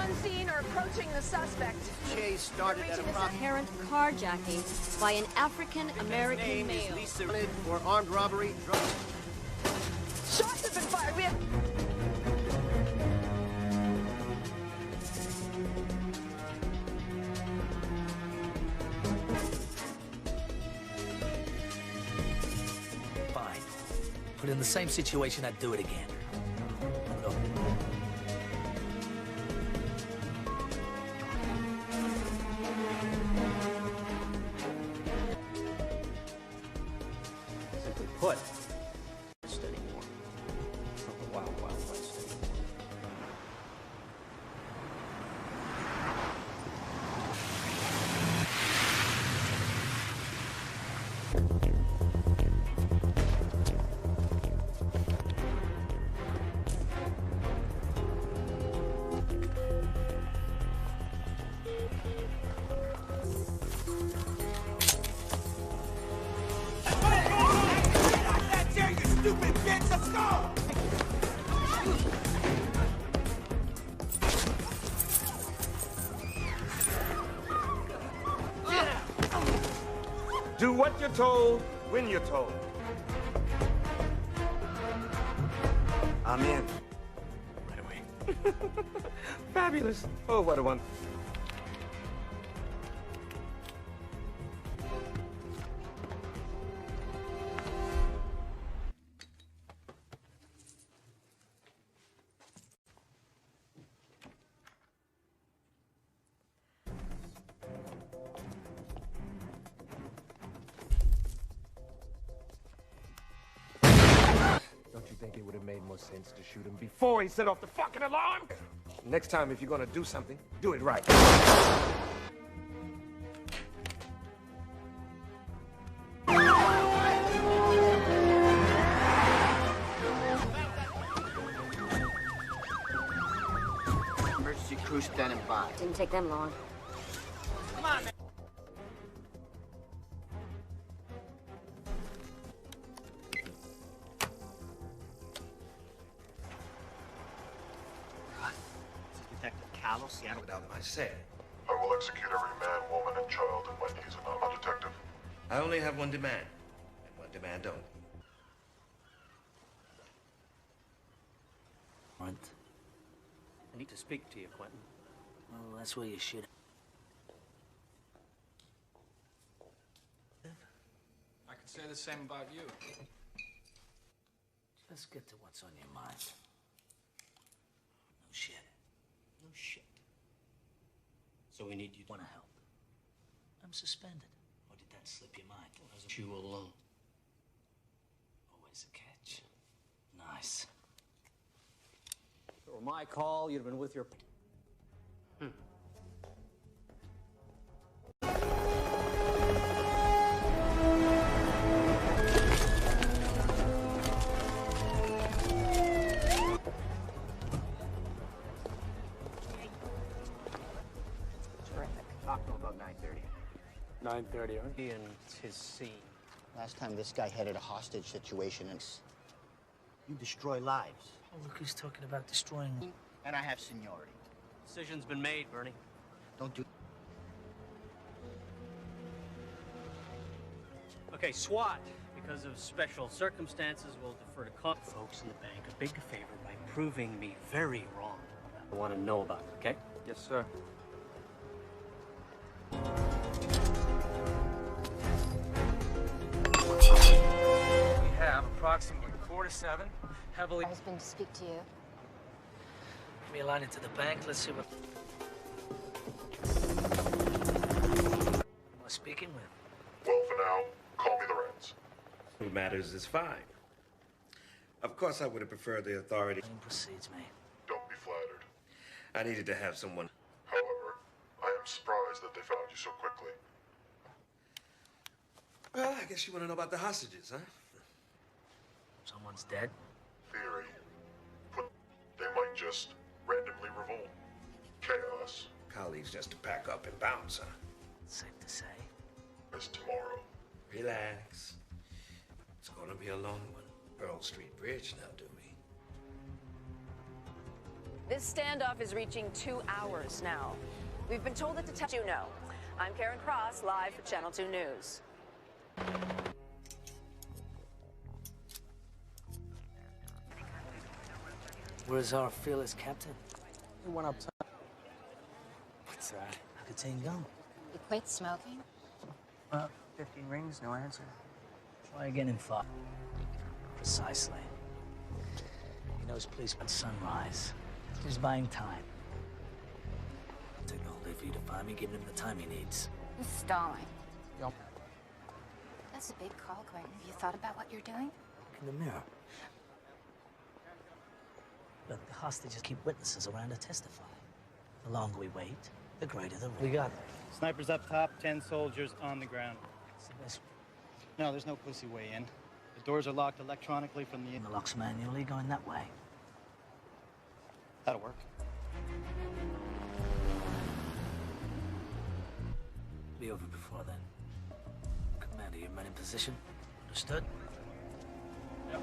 on scene or approaching the suspect. Chase started at apparent carjacking by an African-American male. For armed robbery. Shots have been fired. We have... Fine. But in the same situation, I'd do it again. Simply put, anymore. The Wild Wild West. Do what you're told, when you're told. I'm in. Right away. Fabulous. Oh, what a one. Don't you think it would have made more sense to shoot him before he set off the fucking alarm? Next time, if you're gonna do something, do it right. Emergency crew standing by. Didn't take them long. Come on, man. Seattle without my say. I will execute every man, woman, and child in my needs and I'm a detective. I only have one demand, and one demand only. What? I need to speak to you, Quentin. Well, that's where you should. I could say the same about you. Just get to what's on your mind. No shit. No shit. So we need you to Want to help? I'm suspended. Or did that slip your mind? Wasn't you alone? Always a catch. Nice. If it were my call, you'd have been with your... Talk to him about 9:30. 9:30, huh? He and his scene. Last time this guy headed a hostage situation and you destroy lives. Oh, look who's talking about destroying. And I have seniority. Decision's been made, Bernie. Don't do... Okay, SWAT. Because of special circumstances, we'll defer to folks in the bank a big favor by proving me very wrong. I want to know about it, okay? Yes, sir. We have approximately 4 to 7 heavily... Husband to speak to you. Give me a line into the bank. Let's see what... Who am I speaking with? Well, for now, call me the Reds. Who matters is fine. Of course, I would have preferred the authority. Plane proceeds, mate. Don't be flattered. I needed to have someone. However, I am surprised that they found you so quickly. Well, I guess you want to know about the hostages, huh? Someone's dead. Theory. They might just randomly revolt. Chaos Colleagues just to pack up and bounce, huh? Safe to say. is tomorrow. Relax. It's gonna be a long one. Pearl Street Bridge now, do me. This standoff is reaching 2 hours now. We've been told that detectives you know. I'm Karen Cross, live for Channel 2 News. Where's our fearless captain? He went up top. What's that? Nicotine gum. You quit smoking? 15 rings, no answer. Try again in 5. Precisely. He knows police at sunrise. He's buying time. Take the whole day for you to find me, giving him the time he needs. He's stalling. Yep. That's a big call, Quentin. Have you thought about what you're doing? Look in the mirror. Look, the hostages keep witnesses around to testify. The longer we wait, the greater the risk. We got them. Snipers up top, 10 soldiers on the ground. It's the best. No, there's no pussy way in. The doors are locked electronically from the... And the lock's manually going that way. That'll work. Be over before then. Commander, your men in position? Understood? Yep.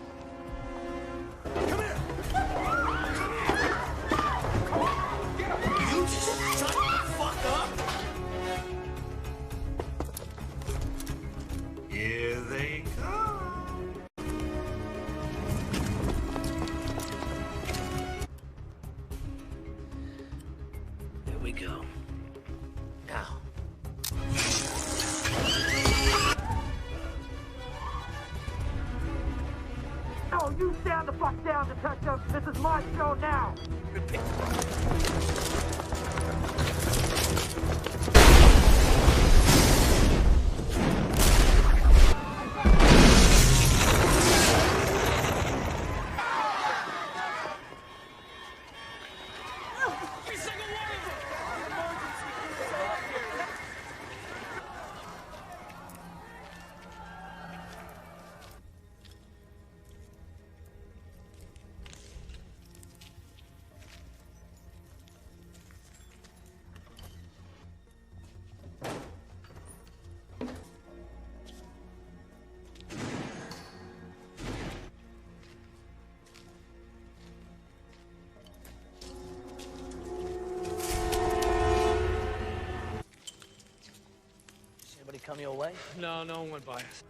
Come here! You shut the fuck up! Here they come. Here we go. Now. Oh, you stand the fuck down, detective. This is my show now. Anybody come your way? No, no one went by us.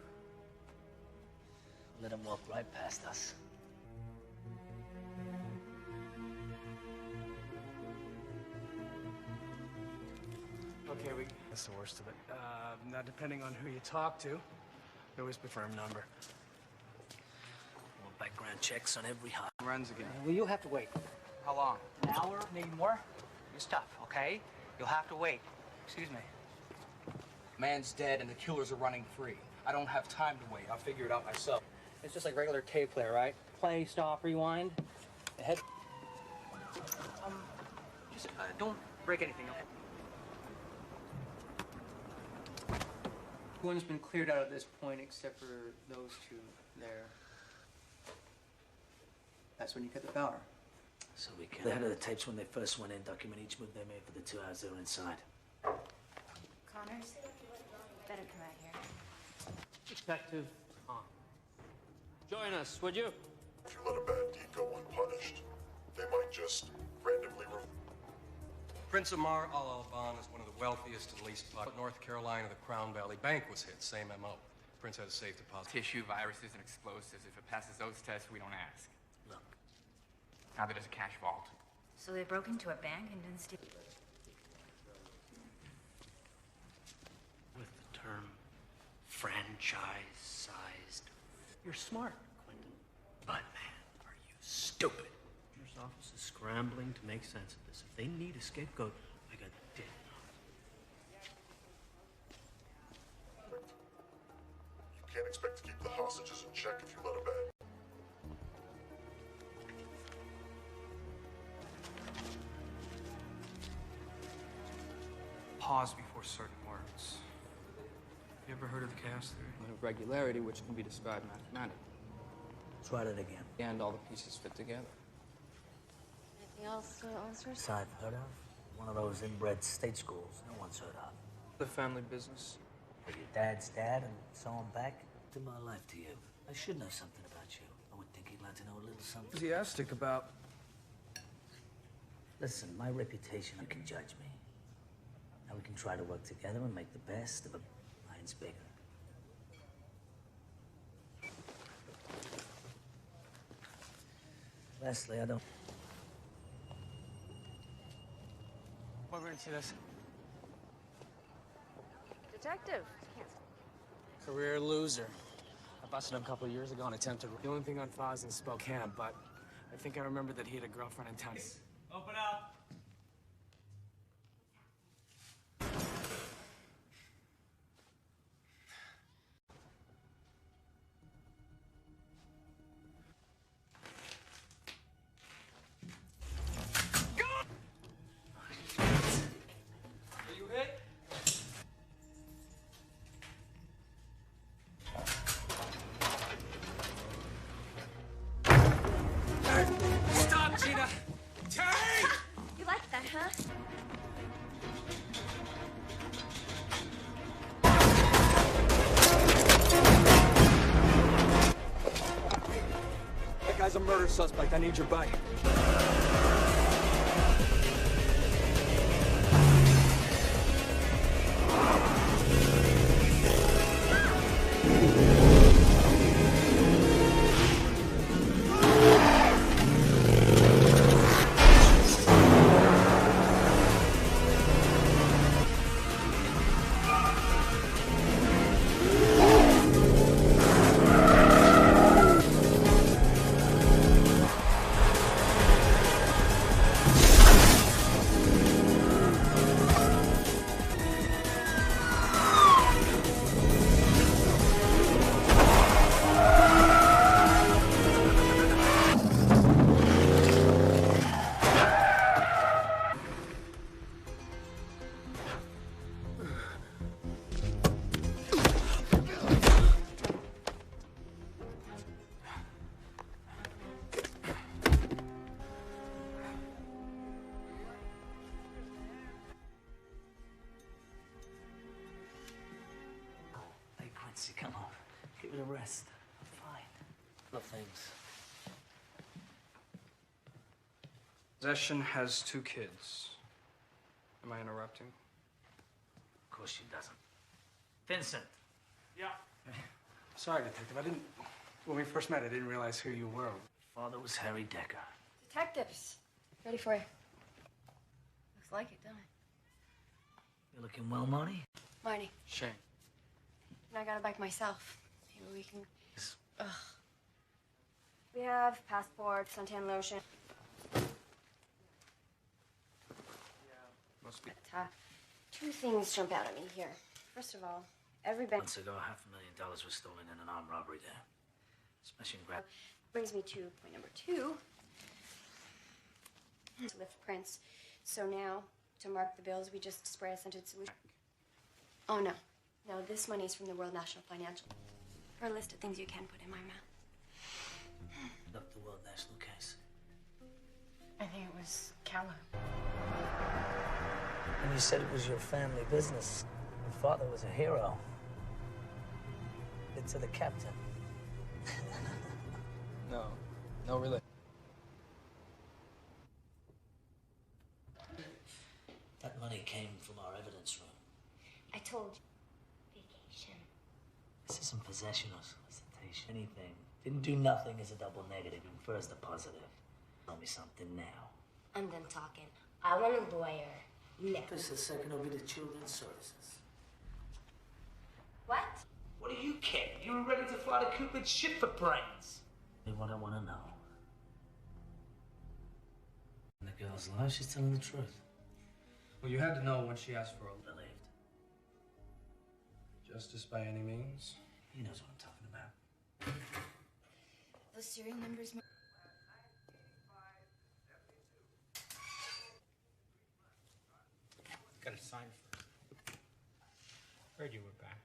Let him walk right past us. Okay, that's the worst of it. Now, depending on who you talk to, there was a firm number. More background checks on every hot. Runs again. Well, you'll have to wait. How long? An hour, maybe more. Your stuff, okay? You'll have to wait. Excuse me. Man's dead and the killers are running free. I don't have time to wait. I'll figure it out myself. It's just like regular tape player, right? Play, stop, rewind. Ahead. Just don't break anything. Everyone's been cleared out at this point except for those two there. That's when you cut the power. So we can. The head of the tapes when they first went in, document each move they made for the 2 hours they were inside. Connors, better come out here. Detective Tom. Join us, would you? If you let a bad deed go unpunished, they might just randomly Prince Amar Al-Alban is one of the wealthiest and least popular. North Carolina, the Crown Valley Bank was hit, same MO. Prince had a safe deposit. Tissue, viruses, and explosives. If it passes those tests, we don't ask. Look. Now that it's a cash vault. So they broke into a bank and didn't steal. With the term franchise-sized. You're smart, Quentin. But, man, are you stupid. Your office is scrambling to make sense of this. If they need a scapegoat, I got dead. You can't expect to keep the hostages in check if you let a bad. Pause before certain words. You ever heard of the chaos theory? Of regularity, which can be described mathematically. Let's write it again. And all the pieces fit together. Anything else, officer? Side heard of? One of those inbred state schools no one's heard of. The family business. But your dad's dad and so on back? To my life to you. I should know something about you. I would think he'd like to know a little something. Enthusiastic about Listen, my reputation, you can judge me. Now we can try to work together and make the best of a mine's bigger. Leslie, I don't... We're going to see this. Detective. Career loser. I busted him a couple of years ago and attempted... The only thing on file is in Spokane, but I think I remember that he had a girlfriend in town. Open up. Stop, Gina! Take! You like that, huh? That guy's a murder suspect. I need your bike. Come on, give it a rest. I'm fine. No things. Possession has 2 kids. Am I interrupting? Of course she doesn't. Vincent. Yeah. Sorry, Detective. When we first met, I didn't realize who you were. Father was Harry Decker. Detectives. Ready for you. Looks like it, don't it? You're looking well, Marty. Marty. Shane. And I got a bike myself. Maybe we can... Ugh. We have passport, suntan lotion. Must be... 2 things jump out at me here. First of all, every bank... Months ago, $500,000 was stolen in an armed robbery there. Smash and grab. Brings me to point number 2. To lift prints. So now, to mark the bills, we just spray a scented solution. Oh, no. No, this money's from the World National Financial. For a list of things you can put in my mouth. Look, the World National case. I think it was Calla. And you said it was your family business. Your father was a hero. It's to the captain. No, really. That money came from our evidence room. I told you. Vacation. This isn't possession or solicitation. Anything. Didn't do nothing is a double negative. Infers the positive. Tell me something now. I'm done talking. I want a lawyer. Now. Just a second, will be the Children's Services. What? What do you care? You were ready to fly to Cupid's ship for brains. What I want to know. In the girl's life, she's telling the truth. Well, you had to know when she asked for a... Believed. Justice by any means? He knows what I'm talking about. Those serial numbers... Got to sign first. Heard you were back.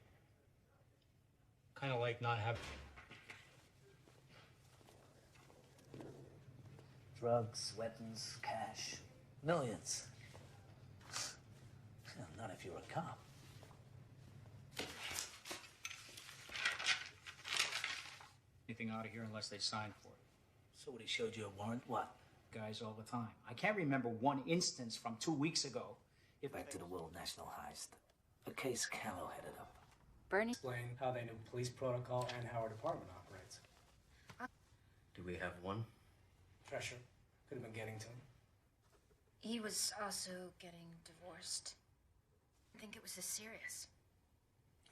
Kind of like not having... Drugs, weapons, cash. Millions. Not if you're a cop. anything out of here unless they sign for it. So what, he showed you a warrant? What? guys all the time. I can't remember one instance from 2 weeks ago. Back to the World National Heist. A case Camo headed up. Bernie? Explain how they knew police protocol and how our department operates. Do we have one? Pressure. Could have been getting to him. He was also getting divorced. I think it was this serious.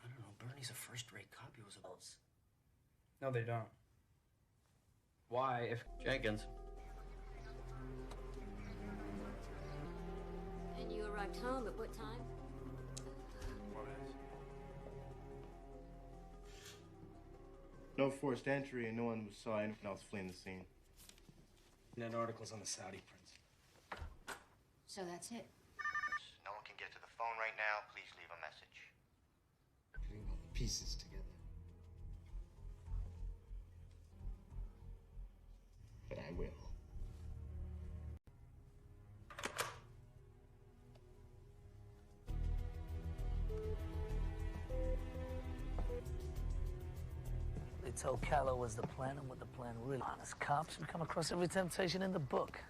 I don't know. Bernie's a first-rate cop. He was a boss. No, they don't. Why, if... Jenkins. And you arrived home at what time? 4 minutes. No forced entry, and no one saw anyone else fleeing the scene. And then articles on the Saudi prince. So that's it. No one can get to the phone right now. Please leave a message. Putting all the pieces together. But I will. They told Callow was the plan and what the plan really. Honest cops, we come across every temptation in the book.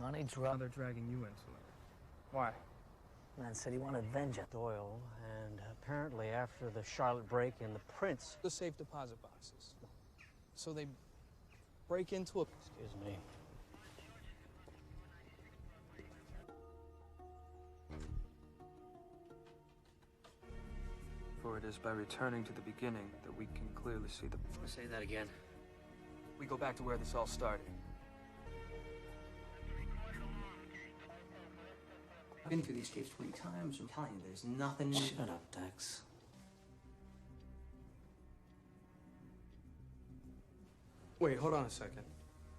Money, drugs. They're dragging you into it. Why? Man said he wanted vengeance. Doyle, and apparently after the Charlotte break-in, the prince... The safe deposit boxes. So they break into a... Excuse me. For it is by returning to the beginning that we can clearly see the... Say that again. We go back to where this all started. I've been through these tapes 3 times. I'm telling you, there's nothing... Shut up, Dex. Wait, hold on a second.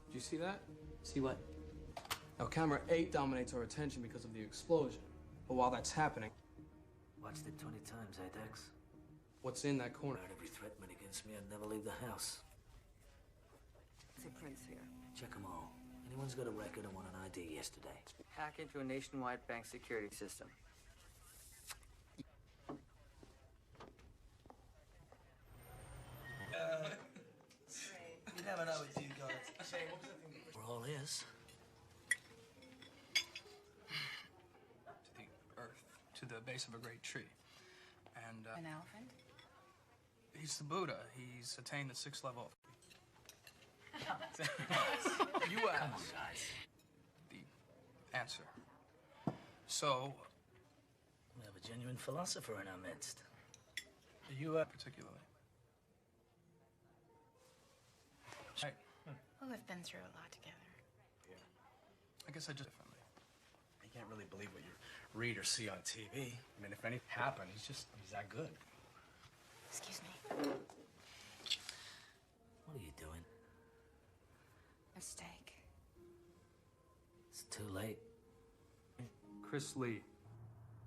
Did you see that? See what? Now, camera 8 dominates our attention because of the explosion. But while that's happening... Watched it 20 times, eh, Dex? What's in that corner? About every threat made against me, I'd never leave the house. See Prince here. Check them all. Anyone's got a record and want an ID yesterday. Hack into a nationwide bank security system. You never know with you guys. We're all ears. To the earth, to the base of a great tree. And, An elephant? he's the Buddha. He's attained the 6th level. You asked. Come on, guys. The answer. So, We have a genuine philosopher in our midst. you particularly. Right. Well, we've been through a lot together. Yeah. I guess I just differently. You can't really believe what you read or see on TV. I mean, if anything happened, he's that good. Excuse me. What are you doing? Mistake. It's too late. Chris Lee.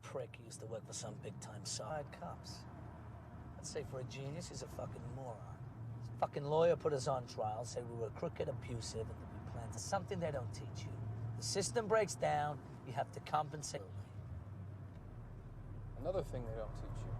Prick used to work for some big-time side cops. I'd say for a genius, he's a fucking moron. His fucking lawyer put us on trial, said we were crooked, abusive, and that we planned something they don't teach you. The system breaks down, you have to compensate. Another thing they don't teach you.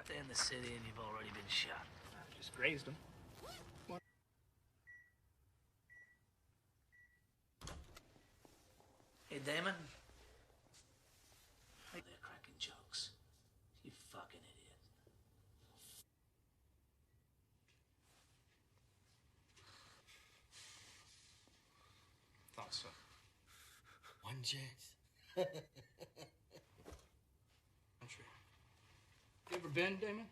Stay in the city and you've already been shot. Just grazed him. Hey, Damon. They're cracking jokes. You fucking idiot. son. One chance. Country. You ever been, Damon?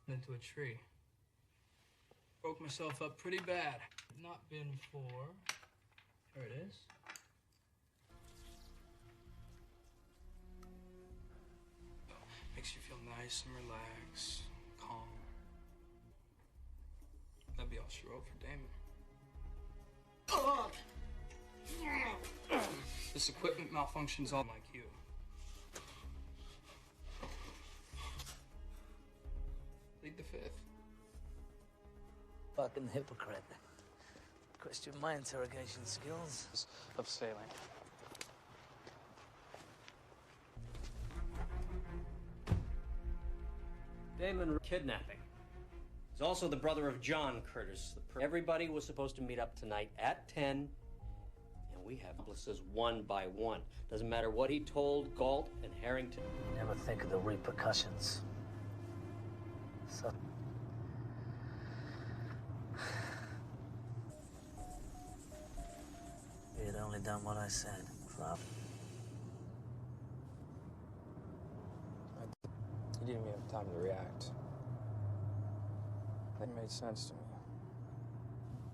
Into a tree. Broke myself up pretty bad. Not been for. Here it is. Makes you feel nice and relaxed, calm. That'd be all she wrote for Damon. This equipment malfunctions all like you. Plead the fifth. Fucking hypocrite. Question my interrogation skills. Of sailing. Damon kidnapping. He's also the brother of John Curtis. Everybody was supposed to meet up tonight at 10, and we have accomplices one by one. Doesn't matter what he told Galt and Harrington. Never think of the repercussions. So... He had only done what I said. Flop. You didn't even have time to react. That made sense to me.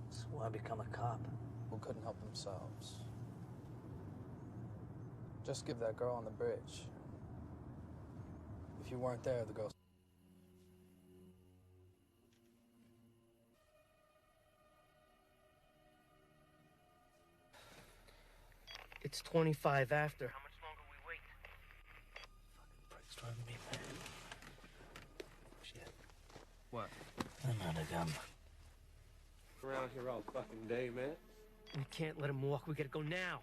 That's why I become a cop. Who couldn't help themselves. Just give that girl on the bridge. If you weren't there, the girl... It's 25 after. How much longer we wait? Fucking prick's driving me mad. Shit. What? I'm out of gum. Around here all fucking day, man. We can't let him walk. We gotta go now.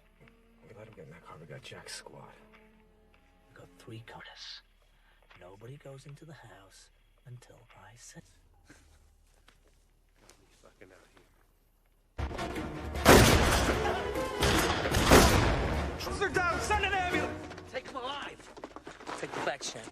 We let him get in that car. We got Jack's squad. We got 3 cars. Nobody goes into the house until I say. Fucking out here. They're down! Send an ambulance! Take him alive! Take the back chain.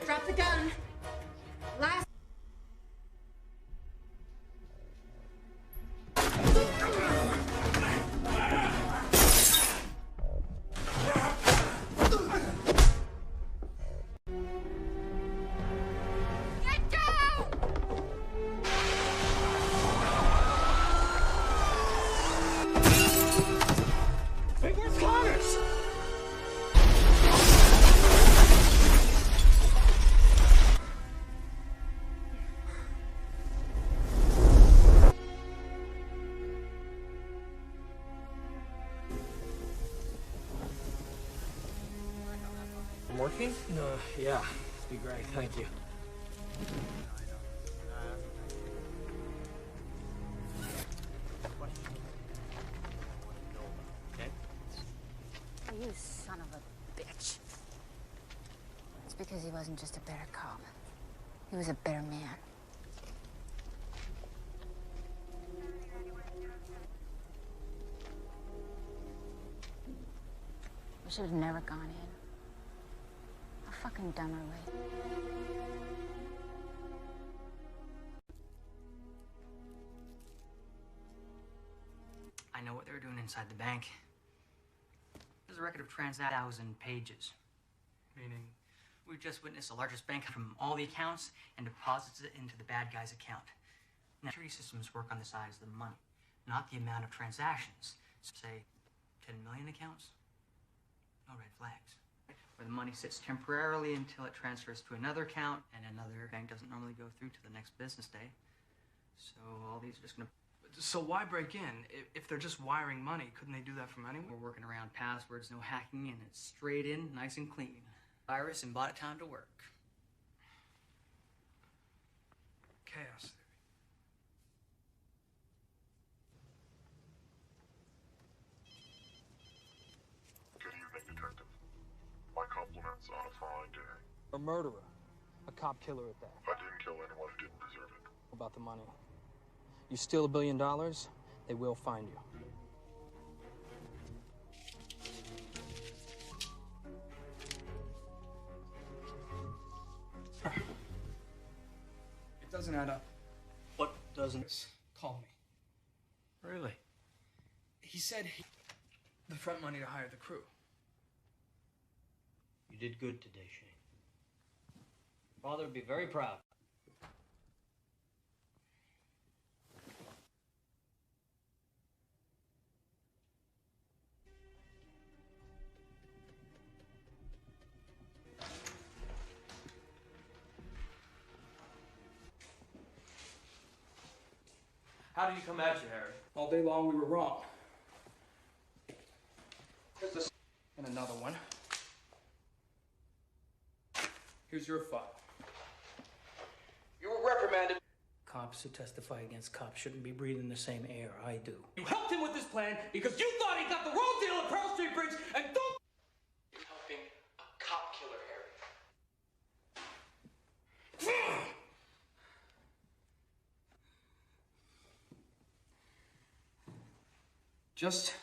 Drop the gun. Last. Get down! Hey, where's Connors? I'm working? No, yeah. That'd be great. Thank you. You son of a bitch. It's because he wasn't just a better cop. He was a better man. We should have never gone in. How fucking dumb are we? I know what they were doing inside the bank. There's a record of 1,000 pages. Meaning, we've just witnessed the largest bank from all the accounts and deposits it into the bad guy's account. Now, security systems work on the size of the money, not the amount of transactions. So, say, 10 million accounts? No red flags. Where the money sits temporarily until it transfers to another account, and another bank doesn't normally go through to the next business day. So all these are just gonna... So why break in? If they're just wiring money, couldn't they do that from anywhere? We're working around passwords, no hacking, and it's straight in, nice and clean. Virus and bought it time to work. chaos theory. Good evening, Detective. My compliments on a fine day. A murderer. A cop killer at that. I didn't kill anyone who didn't deserve it. About the money. You steal $1 billion, they will find you. It doesn't add up. What doesn't? Call me. Really? He said the front money to hire the crew. You did good today, Shane. Father would be very proud. How did he come at you, Harry? All day long we were wrong. Here's this and another one. Here's your file. You were reprimanded. Cops who testify against cops shouldn't be breathing the same air I do. You helped him with this plan because you thought he got the wrong deal at Pearl Street Bridge and don't... You're helping a cop killer, Harry. Just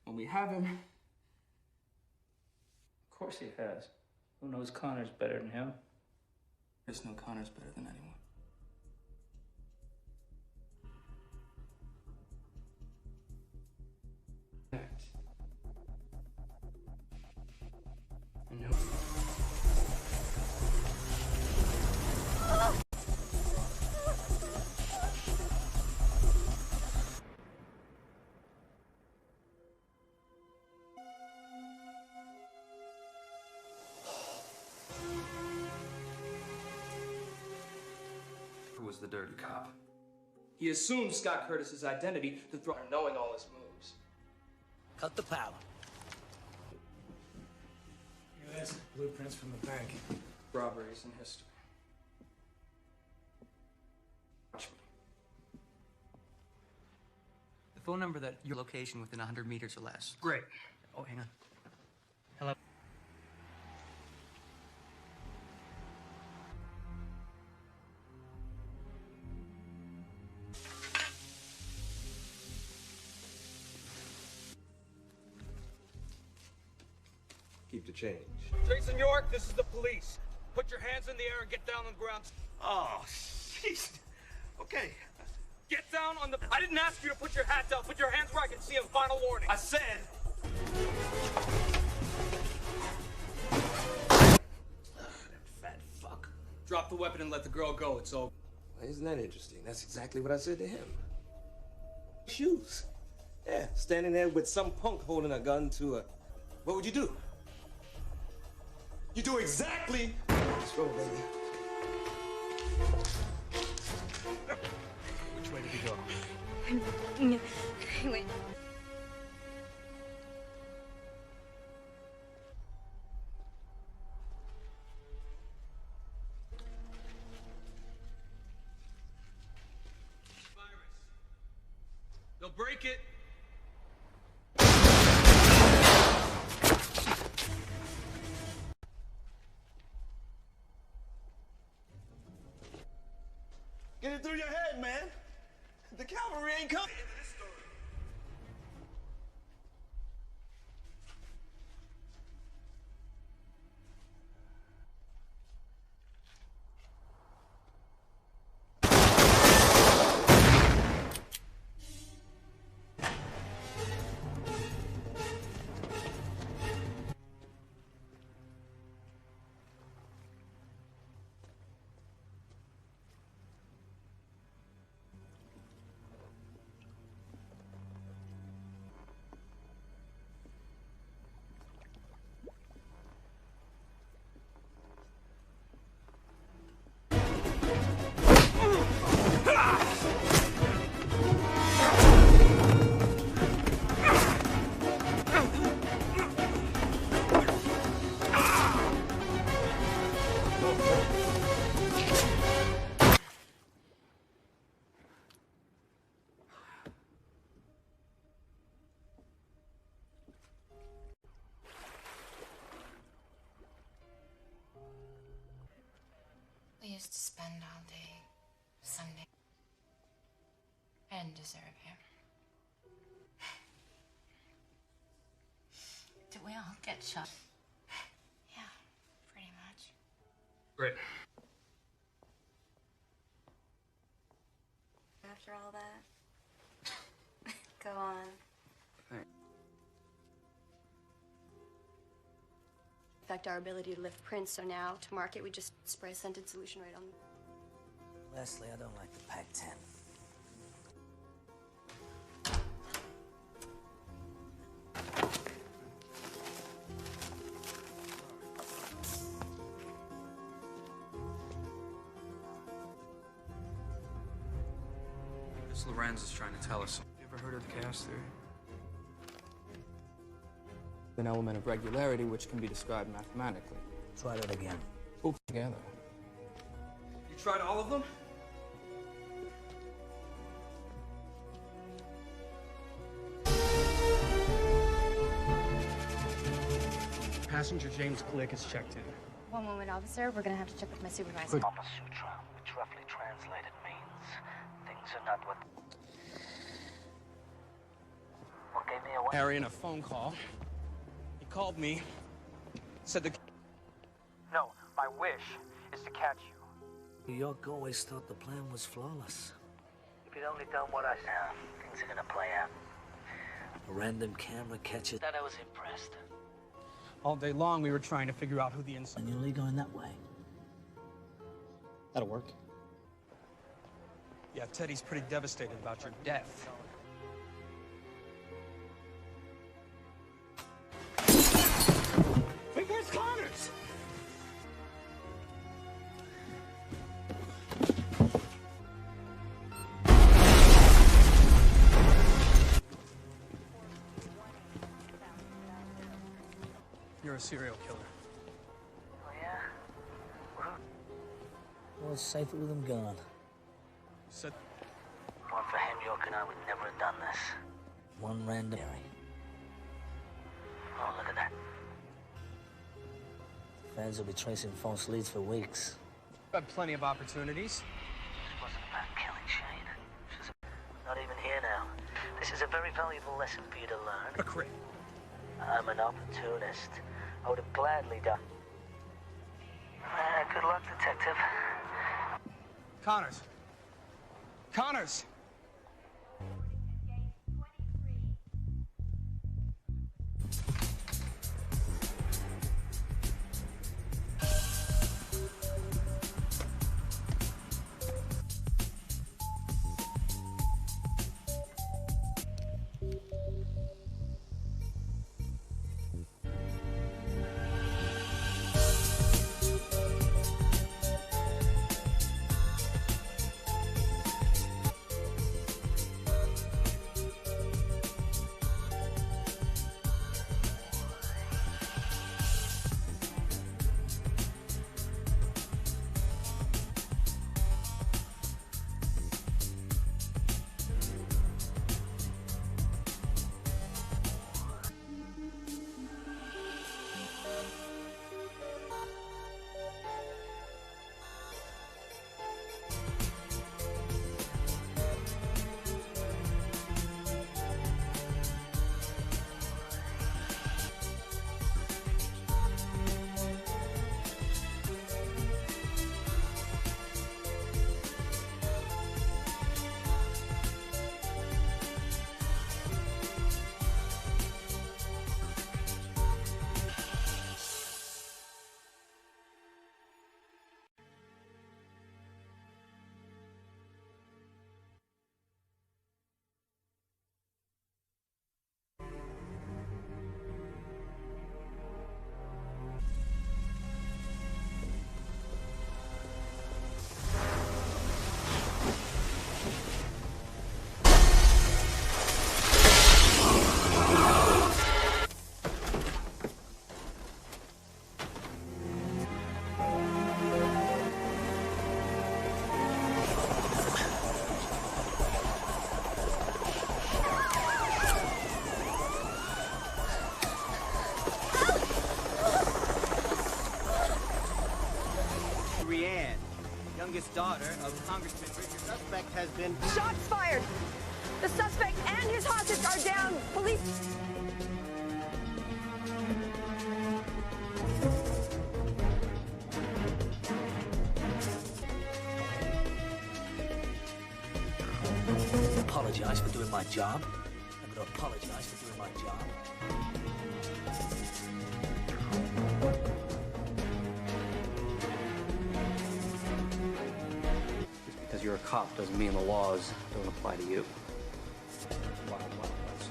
when we have him... Of course he has. Who knows Connor's better than him? There's no Connor's better than anyone. And who? Who was the dirty cop? He assumed Scott Curtis's identity to throw knowing all his moves. Cut the power. Yes, blueprints from the bank. Robberies in history. Watch me. The phone number that your location within 100 meters or less. Great. Oh, hang on. Hello. Keep the change. Jason York, this is the police. Put your hands in the air and get down on the ground. Oh, jeez. Okay. Get down on the... I didn't ask you to put your hat down. Put your hands where I can see them. Final warning. I said... Fat fuck. Drop the weapon and let the girl go. It's over. Well, isn't that interesting? That's exactly what I said to him. Shoes. Yeah, standing there with some punk holding a gun to a... What would you do? You do exactly... Let's roll, baby. Which way did he go? Wait. They'll break it. Get it through your head, man. The cavalry ain't coming. used to spend all day Sunday. I didn't deserve him. Did we all get shot? Yeah, pretty much. Great. After all that, go on. Thanks. Affect our ability to lift prints, so now to market we just spray a scented solution right on. Leslie, I don't like the Pac-10. This Lorenz is trying to tell us. You ever heard of the chaos theory? An element of regularity which can be described mathematically. Try that again. Pull together. You tried all of them? Passenger James Glick is checked in. One moment, officer. We're gonna have to check with my supervisor. Kama Sutra, which roughly translated means things are not what gave me away. Harry, in a phone call, he called me, said the... No, my wish is to catch you. New York always thought the plan was flawless. If you'd only done what I said, things are gonna play out. A random camera catches. That I was impressed. All day long, we were trying to figure out who the inside... And you're only going that way. That'll work. Yeah, Teddy's pretty devastated about your death. Wait, where's Connors? You're a serial killer. Oh, yeah? Well, it's safer with him gone. Said... One for him, York and I would never have done this. One random... Oh, look at that. Fans will be tracing false leads for weeks. I've had plenty of opportunities. This wasn't about killing Shane. She's not even here now. This is a very valuable lesson for you to learn. A crit. I'm an opportunist. I would have gladly done. Good luck, detective. Connors. Connors! youngest daughter of Congressman Richard. Suspect has been... Shots fired! The suspect and his hostage are down. Police... Apologize for doing my job. I'm gonna apologize for doing my job. Just because you're a cop doesn't mean the laws don't apply to you. Wild, wild west.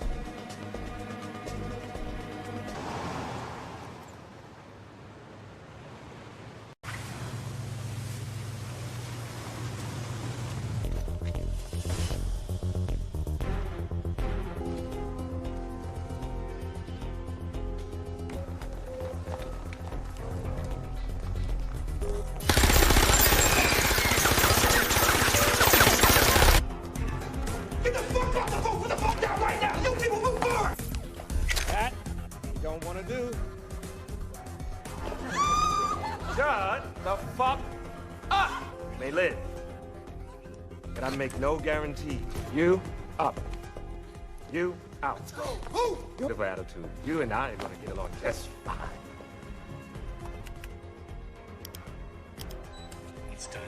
Make no guarantee. You up. You out. Beautiful attitude. You and I are gonna get along just fine. It's done.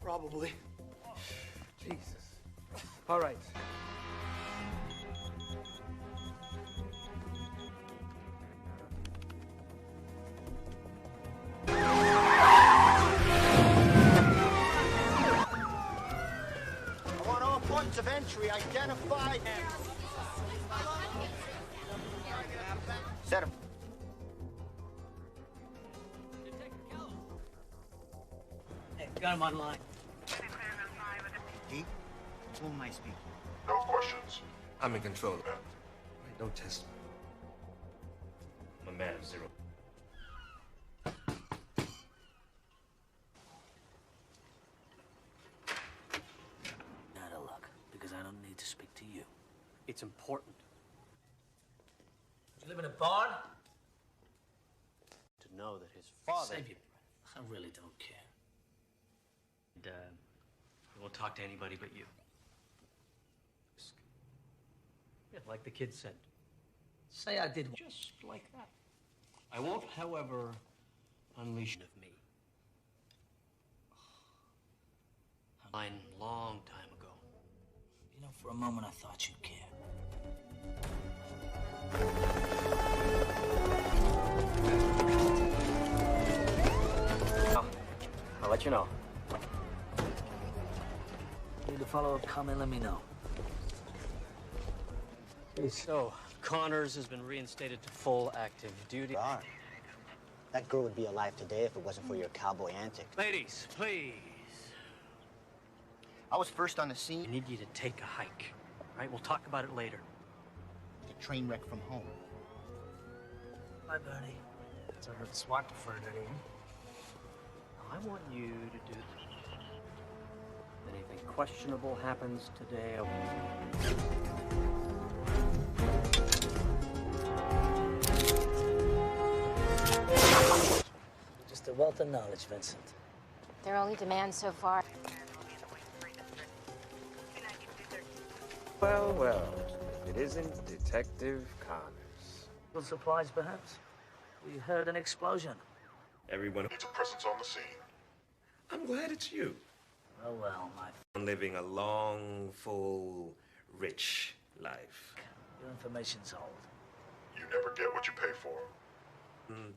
Probably. Jesus. All right. I want all points of entry identified. Set him. Hey, got him online. Who am I speaking? No questions. I'm in control of that. Wait, don't test me. I'm a man of zero. Not a luck, because I don't need to speak to you. It's important You live in a barn? to know that his father... Save your breath. I really don't care. And, I won't talk to anybody but you. Yeah, like the kid said. Say I did. Just like that. I won't, however, unleash of me. Mine long time ago. You know, for a moment I thought you'd care. I'll let you know. Need to follow up comment, let me know. So, Connors has been reinstated to full active duty. That girl would be alive today if it wasn't for your cowboy antics. Ladies, please. I was first on the scene. I need you to take a hike. All right, we'll talk about it later. The train wreck from home. Bye, Bernie. So I heard the SWAT deferred anyone. I want you to do this. If anything questionable happens today, Just a wealth of knowledge, Vincent. Their only demand so far. Well, well. If it isn't Detective Connors. Little surprise, perhaps? We heard an explosion. Everyone Needs a presence on the scene. I'm glad it's you. Oh, well, my... I'm living a long, full, rich life. Your information's old. You never get what you pay for.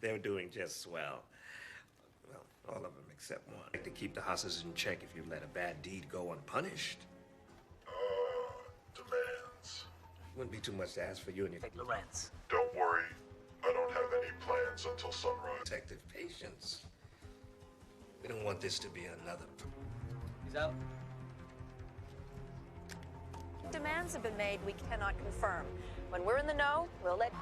They're doing just swell. Well, all of them except one. Like to keep the hosses in check if you let a bad deed go unpunished. Demands. Wouldn't be too much to ask for you and your... Lorenz. Don't worry. I don't have any plans until sunrise. Detective patience. We don't want this to be another... He's out. Demands have been made we cannot confirm. When we're in the know, we'll let...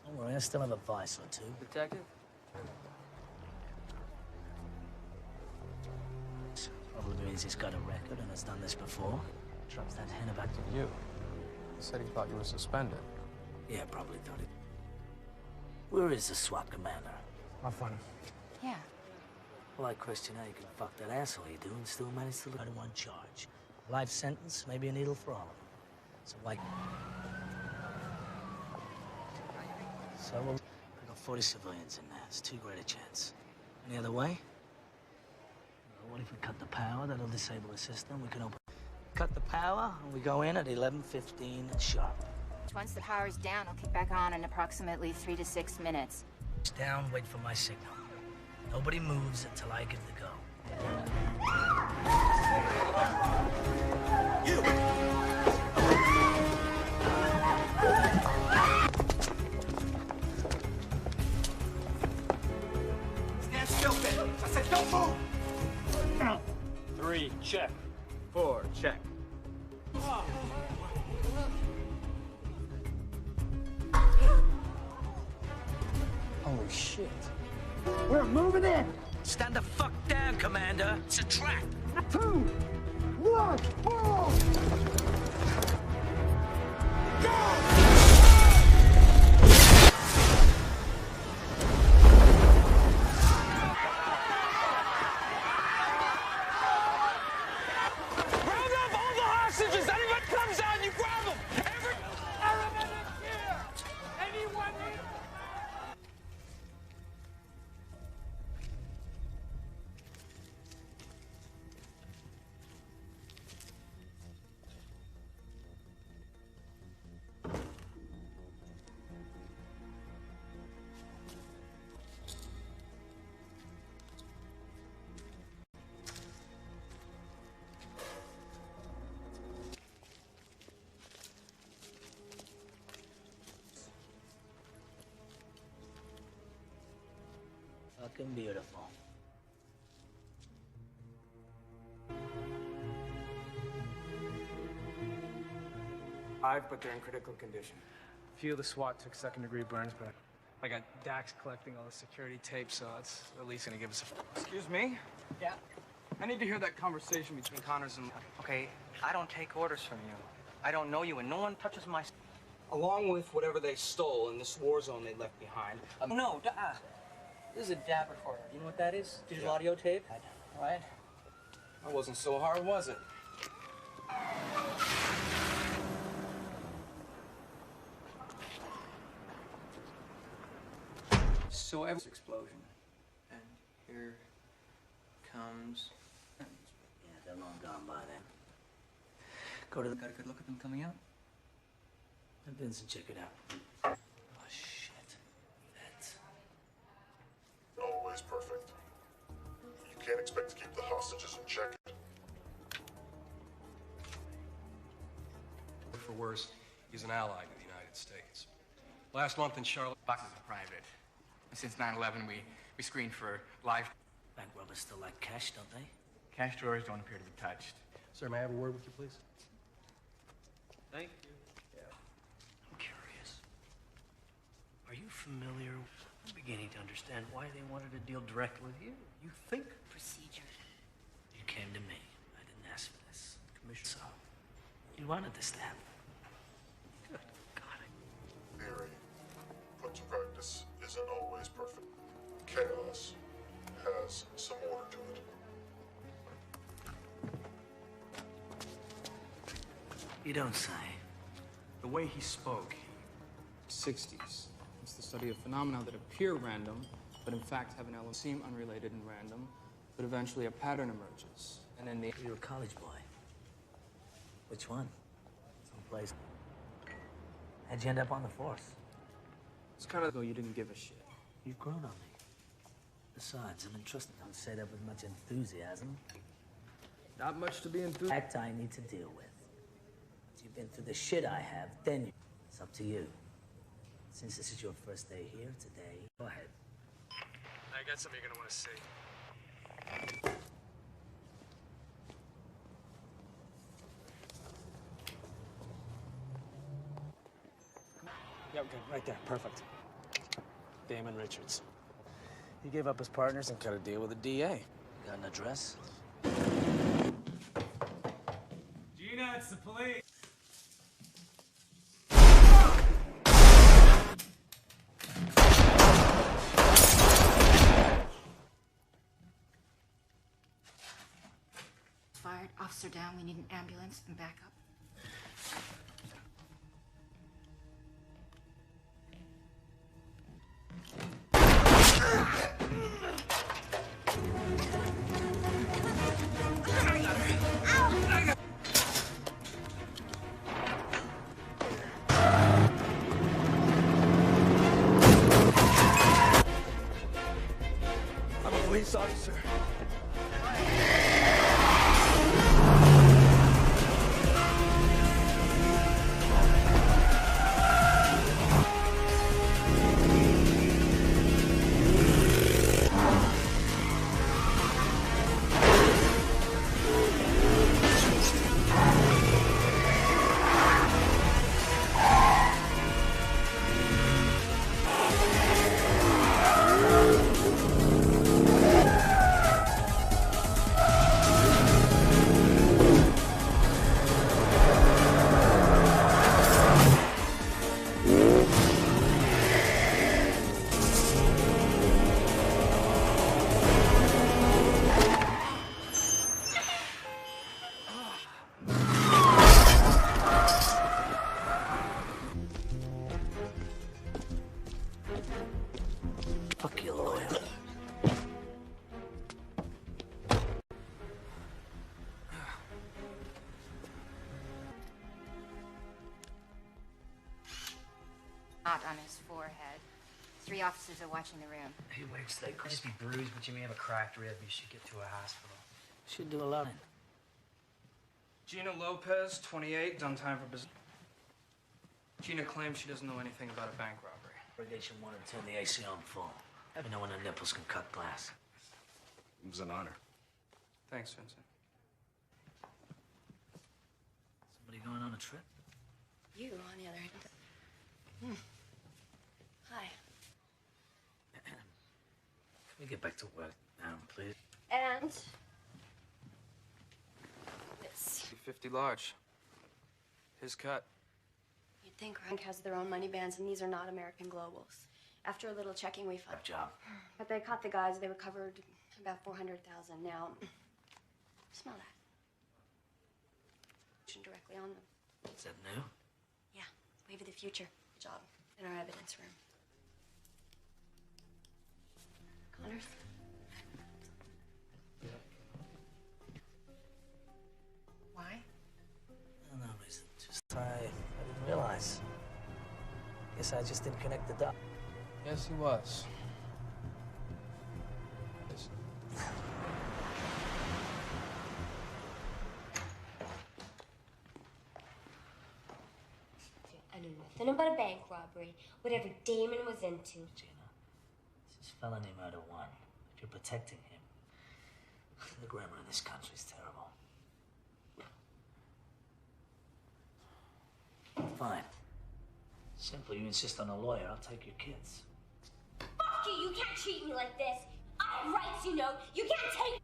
Don't worry, I still have a vice or two. Detective? Probably means he's got a record and has done this before. Drops that hint about You. He said he thought you were suspended. Yeah, probably thought it. Where is the SWAT commander? Have fun. Yeah. Well, I question how you can fuck that asshole you do and still manage to look at one charge. Life sentence, maybe a needle for all of them. So why? So we've got 40 civilians in there. It's too great a chance. Any other way? Well, what if we cut the power? That'll disable the system. We can open. Cut the power, and we go in at 11:15 sharp. Once the power's down, I'll kick back on in approximately 3 to 6 minutes. It's down, wait for my signal. Nobody moves until I give the go. You! Stand still, Ben. I said don't move! 3, check. 4, check. Holy shit. We're moving in! Stand the fuck down, Commander. It's a trap. 2, 1, fall! Round up all the hostages! Anyone comes out, you grab them! Every element is here! Anyone here? Fucking beautiful. But they're in critical condition. A few of the SWAT took second-degree burns, but I got Dax collecting all the security tape, so it's at least gonna give us a... Excuse me? Yeah. I need to hear that conversation between Connors and... Okay, I don't take orders from you. I don't know you, and no one touches my... Along with whatever they stole in this war zone they left behind. No, this is a DAB recorder. You know what that is? Digital audio tape? Right? That wasn't so hard, was it? So every explosion. And here comes... Yeah, they're long gone by then. Go to the... Got a good look at them coming out? Let Vincent check it out. Oh, shit. That's... Always perfect. You can't expect to keep the hostages in check. For worse, he's an ally to the United States. Last month in Charlotte... Boxes are private. Since 9/11, we screened for live... Bank robbers still like cash, don't they? Cash drawers don't appear to be touched. Sir, may I have a word with you, please? Thank you. I'm curious. Are you familiar? I'm beginning to understand why they wanted to deal directly with you. You think Procedure. You came to me. I didn't ask for this. Commissioner. So, you wanted this to happen. Good God. Theory, put to practice, isn't always perfect. Chaos has some order to it. You don't say. The way he spoke, 60s. It's the study of phenomena that appear random, but in fact have an element seem unrelated and random, but eventually a pattern emerges. And then the... You're a college boy. Which one? Someplace. How'd you end up on the force? It's kind of though you didn't give a shit. You've grown on me. Besides, I'm entrusted. Don't say that with much enthusiasm. Not much to be enthused. Fact I need to deal with. If you've been through the shit I have, then it's up to you. Since this is your first day here today, go ahead. I got something you're gonna want to see. Yeah, okay, right there, perfect. Damon Richards. He gave up his partners and cut a deal with the DA. Got an address? Gina, it's the police. Fired. Officer down. We need an ambulance and backup. I'm a police officer. Fuck your lawyer. Not on his forehead. 3 officers are watching the room. He wakes, they Could just be bruised, but you may have a cracked rib. You should get to a hospital. should do a lot. Gina Lopez, 28, done time for business. Gina claims she doesn't know anything about a bank robbery. Irrigation wanted to turn the AC on full. Let me know when the nipples can cut glass. It was an honor. Thanks, Vincent. Somebody going on a trip? You, on the other hand. Hi. Can we get back to work now, please? And this. 50 large. His cut. You'd think Rank has their own money bands, and these are not American Globals. After a little checking, we found. Good job. But they caught the guys. They recovered about 400,000. Now, smell that. Directly on them. Is that new? Yeah, wave of the future. Good job. In our evidence room. Connors. Why? No reason. Just I didn't realize. Guess I just didn't connect the dots. Yes, he was. Yes. I knew nothing about a bank robbery, whatever Damon was into. Gina, this is felony murder 1. If you're protecting him, the grammar in this country is terrible. Fine. Simple, you insist on a lawyer, I'll take your kids. Fuck you! You can't treat me like this! I have rights, you know! You can't take...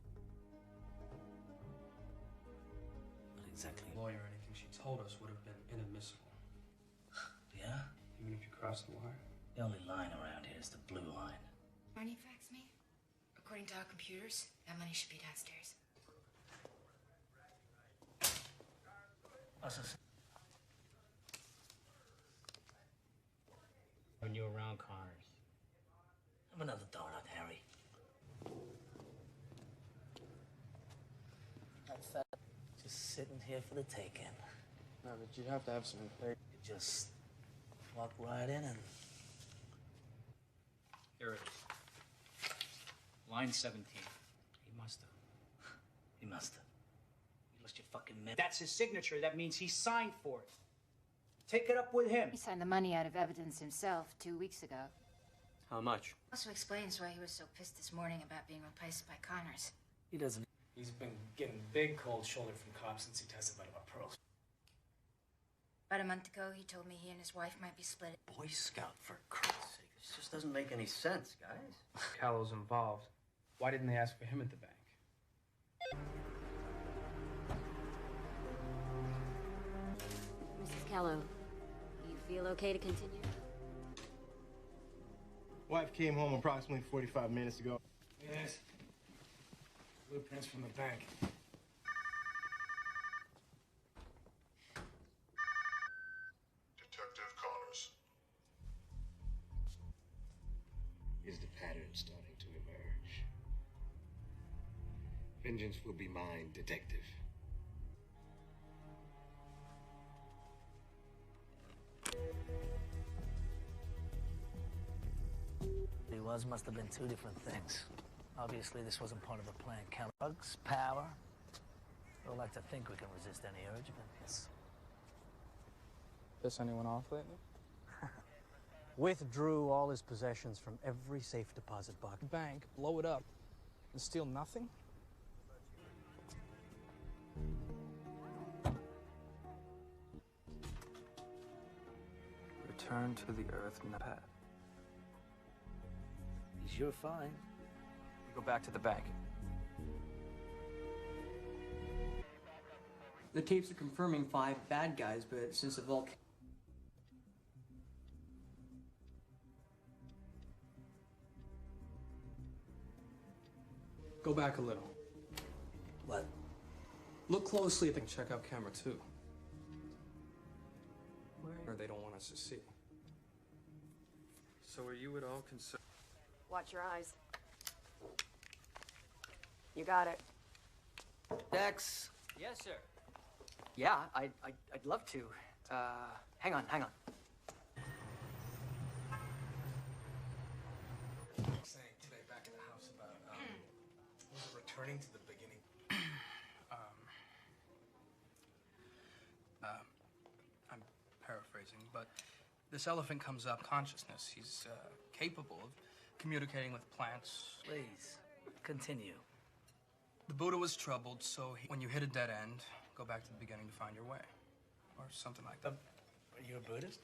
What exactly? Lawyer or anything she told us would have been inadmissible. Yeah? Even if you cross the wire? The only line around here is the blue line. Money fax me? According to our computers, that money should be downstairs. When you're around Connors. Have another donut, Harry. Just sitting here for the taking. No, but you'd have to have some faith. You just walk right in and... Here it is. Line 17. He must have. He must have. You lost your fucking man. That's his signature. That means he signed for it. Take it up with him. He signed the money out of evidence himself 2 weeks ago. How much? Also explains why he was so pissed this morning about being replaced by Connors. He doesn't... He's been getting big cold shoulder from cops since he testified about pearls. About a month ago, he told me he and his wife might be split. Boy Scout, for Christ's sake. It's just doesn't make any sense, guys. Callow's involved. Why didn't they ask for him at the bank? Mrs. Callow, you feel okay to continue? Wife came home approximately 45 minutes ago. Yes. Blueprints from the bank. Detective Connors. Is the pattern starting to emerge? Vengeance will be mine, detective. He must have been two different things. Obviously, this wasn't part of the plan. Drugs, power. We'd like to think we can resist any urge, but yes. Piss anyone off lately? Withdrew all his possessions from every safe deposit box. Bank, blow it up, and steal nothing? Return to the earth, Pat. You're fine. We go back to the bank. The tapes are confirming 5 bad guys, but since the vault... Go back a little. What? Look closely at the... Check out camera 2. Or they don't want us to see. So are you at all concerned? Watch your eyes. You got it. Dex. Yes, sir. Yeah, I'd love to. Hang on. Saying today back at the house about was it returning to the beginning? I'm paraphrasing, but this elephant comes up consciousness. He's capable of communicating with plants. Please, continue. The Buddha was troubled, so when you hit a dead end, go back to the beginning to find your way. Or something like that. Are you a Buddhist?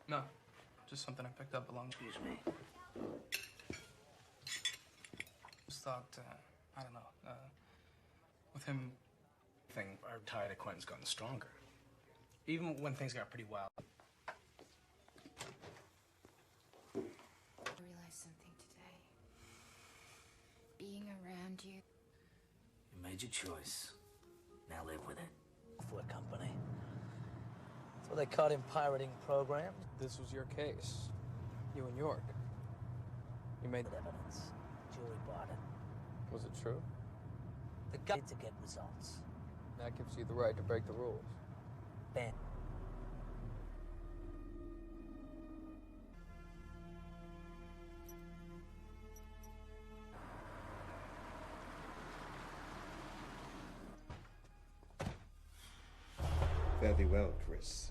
No, just something I picked up along... Excuse me. Just thought, I don't know, with him... Our tied acquaintance gotten stronger. Even when things got pretty wild. I realized something today. Being around you. You made your choice. Now live with it. For a company. So they caught him pirating programs. This was your case. You in York. You made evidence. Jury bought it. Was it true? The guy to get results. That gives you the right to break the rules. Ben. Fare thee well, Chris.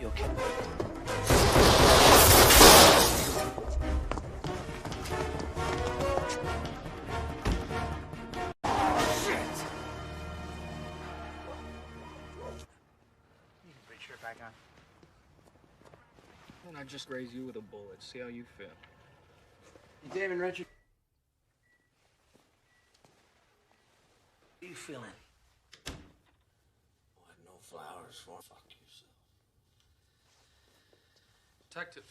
You okay? Back on. And I just raise you with a bullet. See how you feel. David Richard. How you feeling? Oh, I have no flowers for. Fuck yourself. Detective.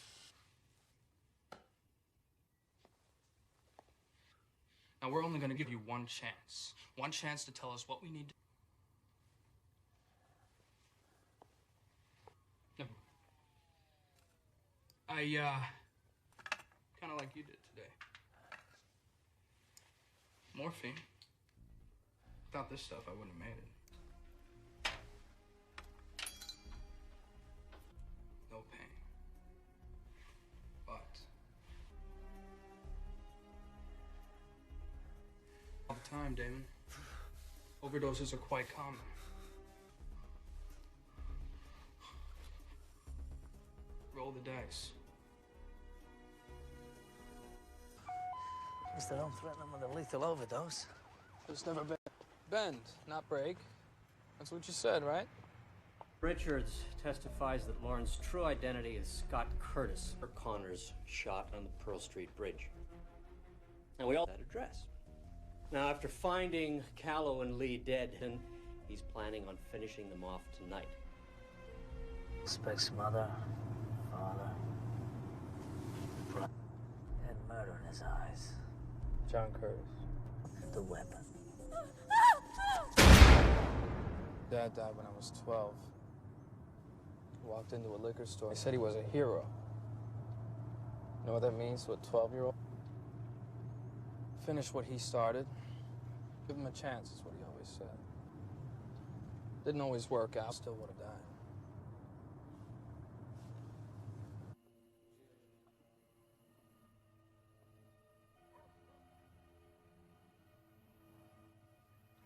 Now, we're only going to give you one chance. One chance to tell us what we need to... No. Kind of like you did today. Morphine. Without this stuff, I wouldn't have made it. time, Damon. Overdoses are quite common. Roll the dice. At least I don't threaten them with a lethal overdose. There's never been bend, not break. That's what you said, right? Richards testifies that Lauren's true identity is Scott Curtis, or Connors shot on the Pearl Street Bridge. And we all that address. Now, after finding Callow and Lee dead, he's planning on finishing them off tonight. Suspect's mother, father, brother. Had murder in his eyes. John Curtis. And the weapon. Dad died when I was 12. Walked into a liquor store. He said he was a hero. You know what that means to a 12-year-old? Finish what he started. Give him a chance, is what he always said. Didn't always work out. Still would have died.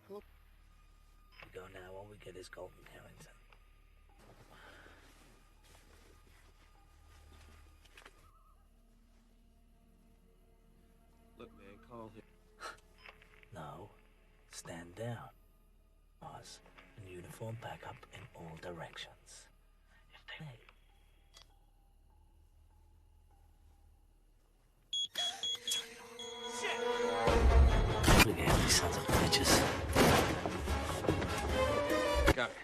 We go now. All we get is Golden Harrington. Look, man, call him. No. Stand down. Pause. And uniform back up in all directions. If they Shit! Look at these sons of bitches. Got it.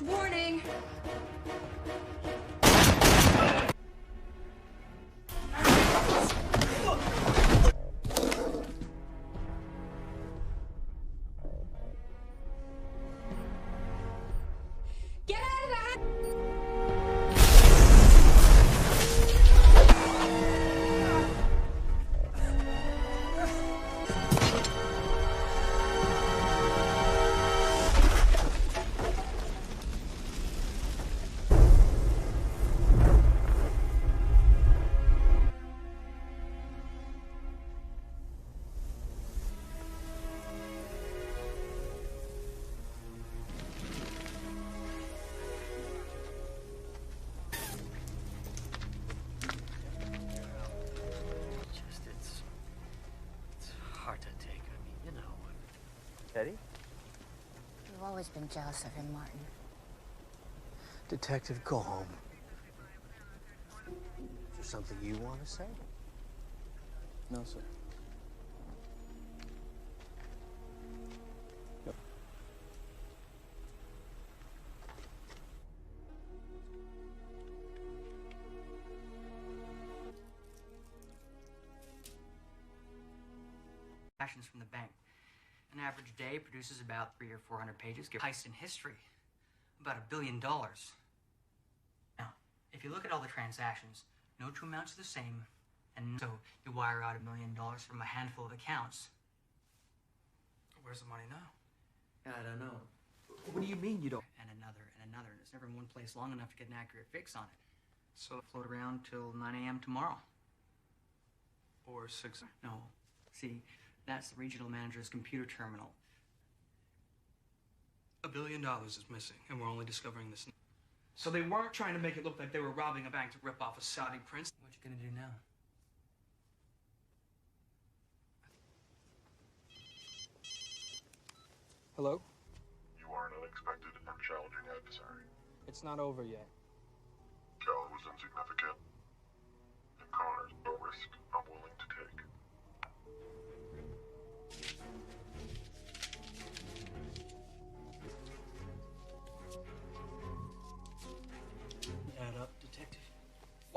Warning! Get out of the house! Eddie? You've always been jealous of him, Martin. Detective, go home. Is there something you want to say? No, sir. Yep. Actions from the bank. An average day produces about 300 or 400 pages. Give heist in history. About $1 billion. Now, if you look at all the transactions, no two amounts are the same, and so you wire out $1 million from a handful of accounts. Where's the money now? I don't know. What do you mean you don't? And another, and another. And it's never in one place long enough to get an accurate fix on it. So it'll float around till 9 a.m. tomorrow. Or 6. No. See, that's the regional manager's computer terminal. $1 billion is missing, and we're only discovering this. So they weren't trying to make it look like they were robbing a bank to rip off a Saudi prince. What you gonna do now? Hello? You are an unexpected and challenging adversary. It's not over yet. Callow was insignificant, and Connors no risk I'm willing to take.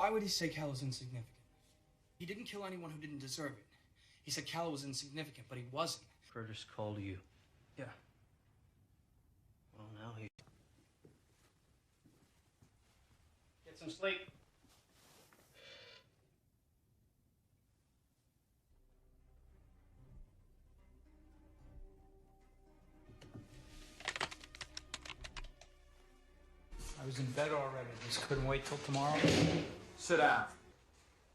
Why would he say Cal was insignificant? He didn't kill anyone who didn't deserve it. He said Cal was insignificant, but he wasn't. Curtis called you. Yeah. Well, now he... Get some sleep. I was in bed already. Just couldn't wait till tomorrow. Sit down.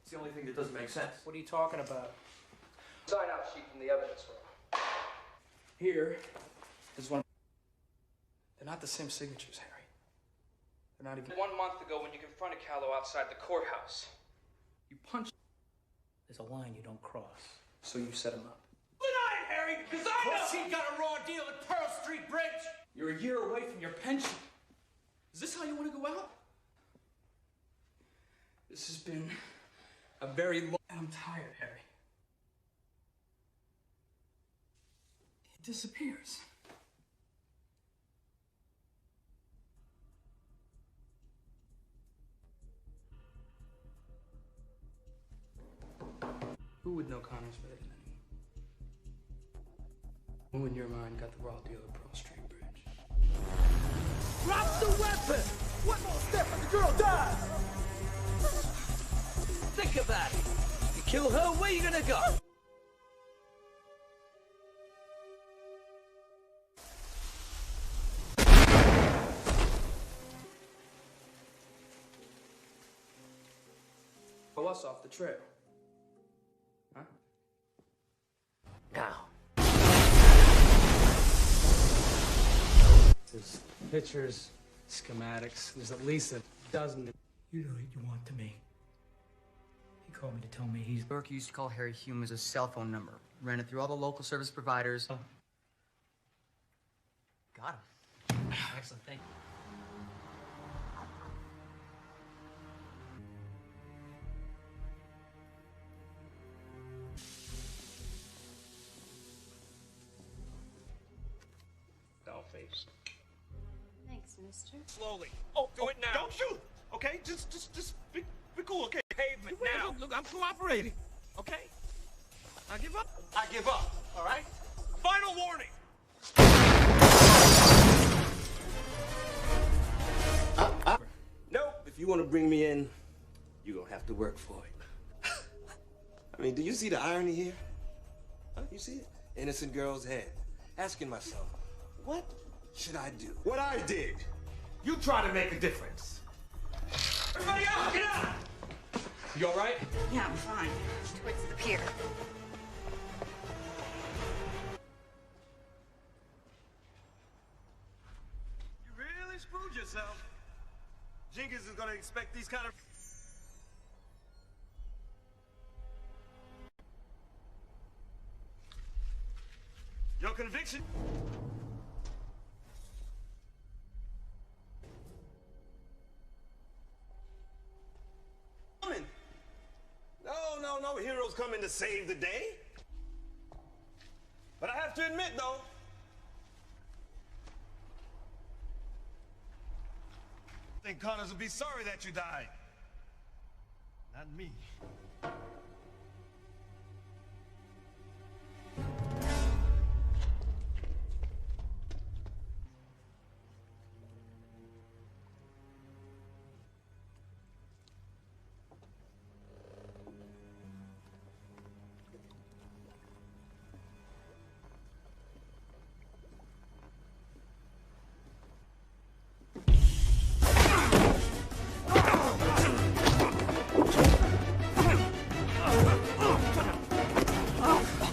It's the only thing that doesn't make sense. What are you talking about? Sign out sheet from the evidence room. Here is one. They're not the same signatures, Harry. They're not even. 1 month ago, when you confronted Callow outside the courthouse, You punched. There's a line you don't cross. So you set him up. Deny it, Harry, because I know he got a raw deal at Pearl Street Bridge. You're a year away from your pension. Is this how you want to go out? This has been a very long... I'm tired, Harry. He disappears. Who would know Connor's better than anyone? Who in your mind got the raw deal at Pearl Street Bridge? Drop the weapon! One more step and the girl dies! Think about it. You kill her, where you gonna go? Pull us off the trail. Huh? Now. There's pictures, schematics. There's at least a dozen. You know what you want to me. He called me to tell me he's... Burke used to call Harry Hume as a cell phone number. Ran it through all the local service providers. Oh. Got him. Excellent, thank you. Doll-faced. Thanks, mister. Slowly. Oh, do it now. Don't shoot. Okay, just be cool. Okay. Pavement now. Look, I'm cooperating. Okay. I give up. I give up. All right. Final warning. Nope. If you want to bring me in, you're gonna have to work for it. I mean, do you see the irony here? Huh? You see it? Innocent girl's head. Asking myself, what should I do? What I did. You try to make a difference. Everybody out! Get out! You all right? Yeah, I'm fine. Towards the pier. You really screwed yourself. Jenkins is gonna expect these kind of... Your conviction? No heroes coming to save the day. But I have to admit, though, I think Connors will be sorry that you died. Not me.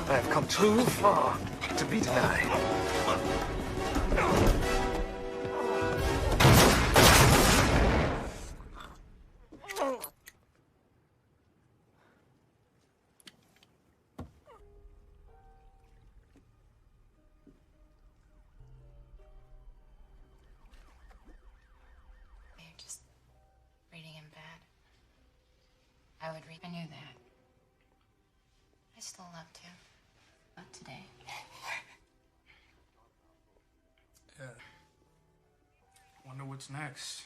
I've come too far to be denied. You're just reading him bad. I would read. I knew that. I still loved him. Not today. Yeah. Wonder what's next.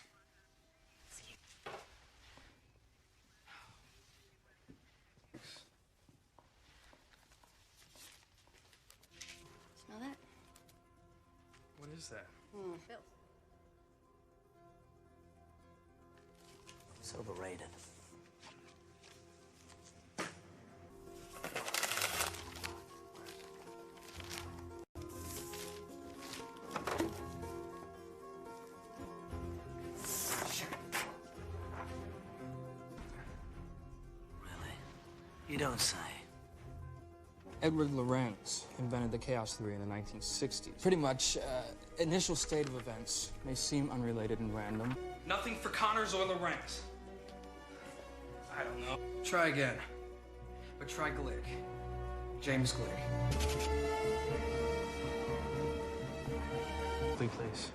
is that? Bills. It's overrated. You don't say. Edward Lorenz invented the chaos theory in the 1960s. Pretty much, initial state of events may seem unrelated and random. Nothing for Connors or Lorenz. I don't know. Try again. But try Glick. James Glick. Please.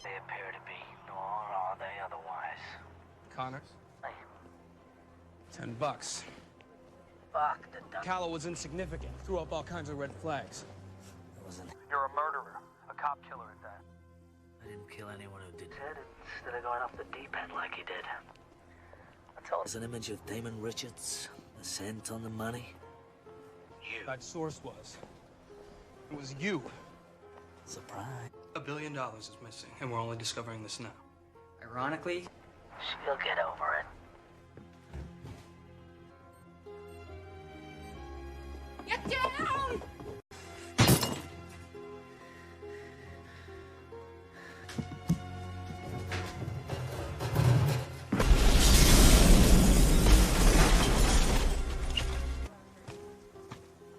They appear to be, nor are they otherwise. Connors? $10. Fuck the duck. Callow was insignificant. Threw up all kinds of red flags. It wasn't. You're a murderer. A cop killer at that. I didn't kill anyone who did it. Instead of going off the deep end like he did. I told. There's an image of Damon Richards. The scent on the money. You. That source was. It was you. Surprise. $1 billion is missing, and we're only discovering this now. Ironically, she'll get over it. Get down!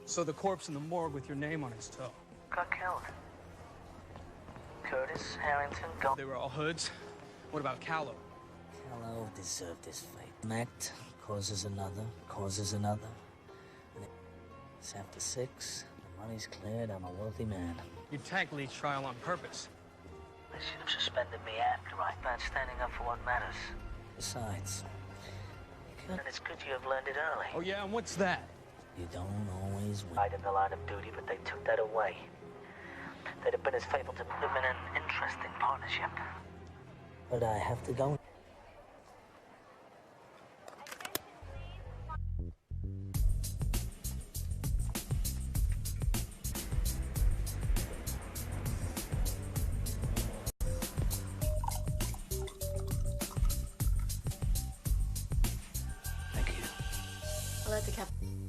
So the corpse in the morgue with your name on its toe. Got killed. Curtis, Harrington, Gold. They were all hoods. What about Callow? Callow deserved his fate. An act causes another, causes another. And it's after 6. The money's cleared. I'm a wealthy man. You tagged Lee's trial on purpose. They should have suspended me after I started standing up for what matters. Besides, and it's good you have learned it early. Oh yeah, and what's that? You don't always win. Right in the line of duty, but they took that away. They'd have been as faithful to them in an interesting partnership. But I have to go. I'll let the captain.